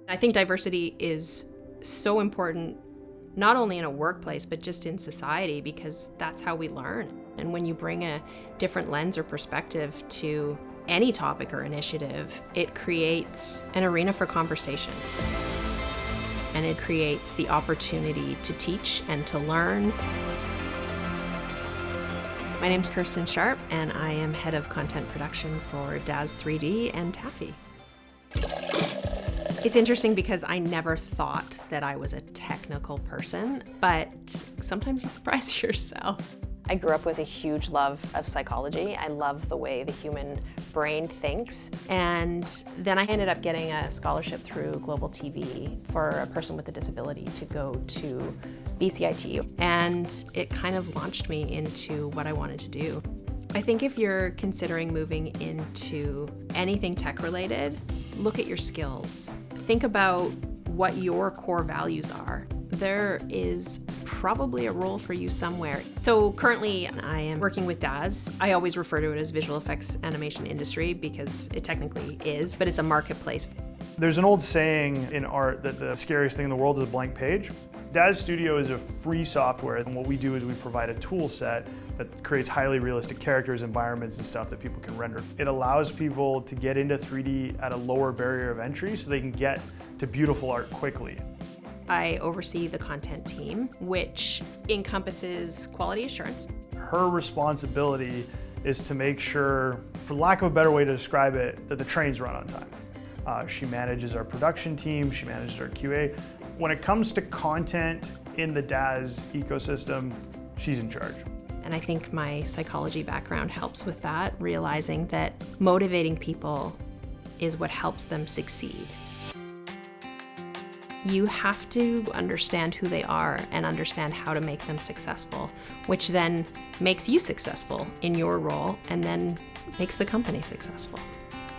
I think diversity is so important, not only in a workplace, but just in society, because that's how we learn. And when you bring a different lens or perspective to any topic or initiative, it creates an arena for conversation. And it creates the opportunity to teach and to learn. My name's Kirsten Sharp, and I am head of content production for DaZ 3D and Taffy. It's interesting because I never thought that I was a technical person, but sometimes you surprise yourself. I grew up with a huge love of psychology. I love the way the human brain thinks. And then I ended up getting a scholarship through Global TV for a person with a disability to go to BCIT. And it kind of launched me into what I wanted to do. I think if you're considering moving into anything tech related, look at your skills. Think about what your core values are. There is probably a role for you somewhere. So currently I am working with DaZ. I always refer to it as visual effects animation industry because it technically is, but it's a marketplace. There's an old saying in art that the scariest thing in the world is a blank page. DaZ Studio is a free software, and what we do is we provide a tool set that creates highly realistic characters, environments, and stuff that people can render. It allows people to get into 3D at a lower barrier of entry so they can get to beautiful art quickly. I oversee the content team, which encompasses quality assurance. Her responsibility is to make sure, for lack of a better way to describe it, that the trains run on time. She manages our production team, she manages our QA. When it comes to content in the DaZ ecosystem, she's in charge. And I think my psychology background helps with that, realizing that motivating people is what helps them succeed. You have to understand who they are and understand how to make them successful, which then makes you successful in your role and then makes the company successful.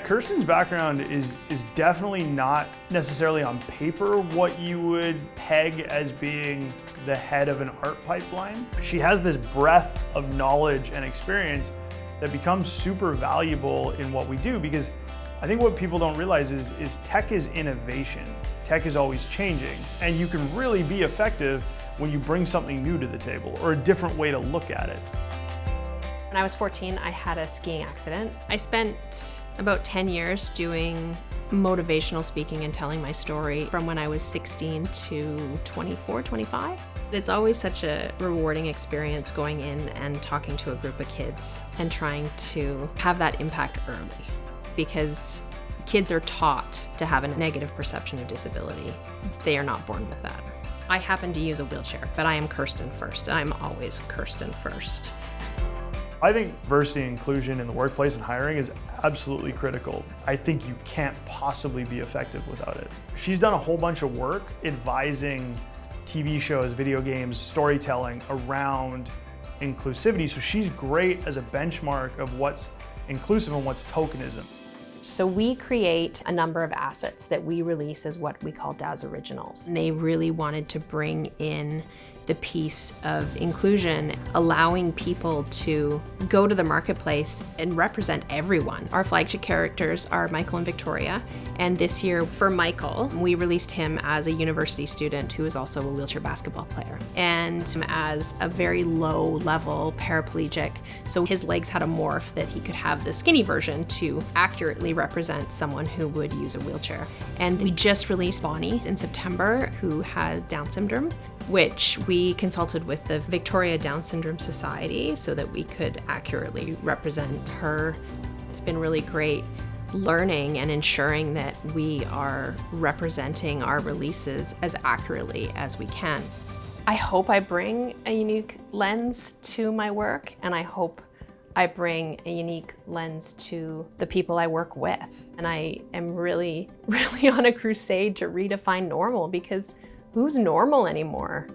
Kirsten's background is definitely not necessarily on paper what you would peg as being the head of an art pipeline. She has this breadth of knowledge and experience that becomes super valuable in what we do, because I think what people don't realize is tech is innovation. Tech is always changing, and you can really be effective when you bring something new to the table or a different way to look at it. When I was 14, I had a skiing accident. I spent about 10 years doing motivational speaking and telling my story from when I was 16 to 24, 25. It's always such a rewarding experience going in and talking to a group of kids and trying to have that impact early, because kids are taught to have a negative perception of disability. They are not born with that. I happen to use a wheelchair, but I am Kirsten first. I'm always Kirsten first. I think diversity and inclusion in the workplace and hiring is absolutely critical. I think you can't possibly be effective without it. She's done a whole bunch of work advising TV shows, video games, storytelling around inclusivity, so she's great as a benchmark of what's inclusive and what's tokenism. So we create a number of assets that we release as what we call DaZ Originals. And they really wanted to bring in the piece of inclusion, allowing people to go to the marketplace and represent everyone. Our flagship characters are Michael and Victoria, and this year for Michael, we released him as a university student who is also a wheelchair basketball player, and as a very low-level paraplegic, so his legs had a morph that he could have the skinny version to accurately represent someone who would use a wheelchair. And we just released Bonnie in September, who has Down syndrome, which we consulted with the Victoria Down Syndrome Society so that we could accurately represent her. It's been really great learning and ensuring that we are representing our releases as accurately as we can. I hope I bring a unique lens to my work, and I hope I bring a unique lens to the people I work with. And I am really on a crusade to redefine normal, because who's normal anymore?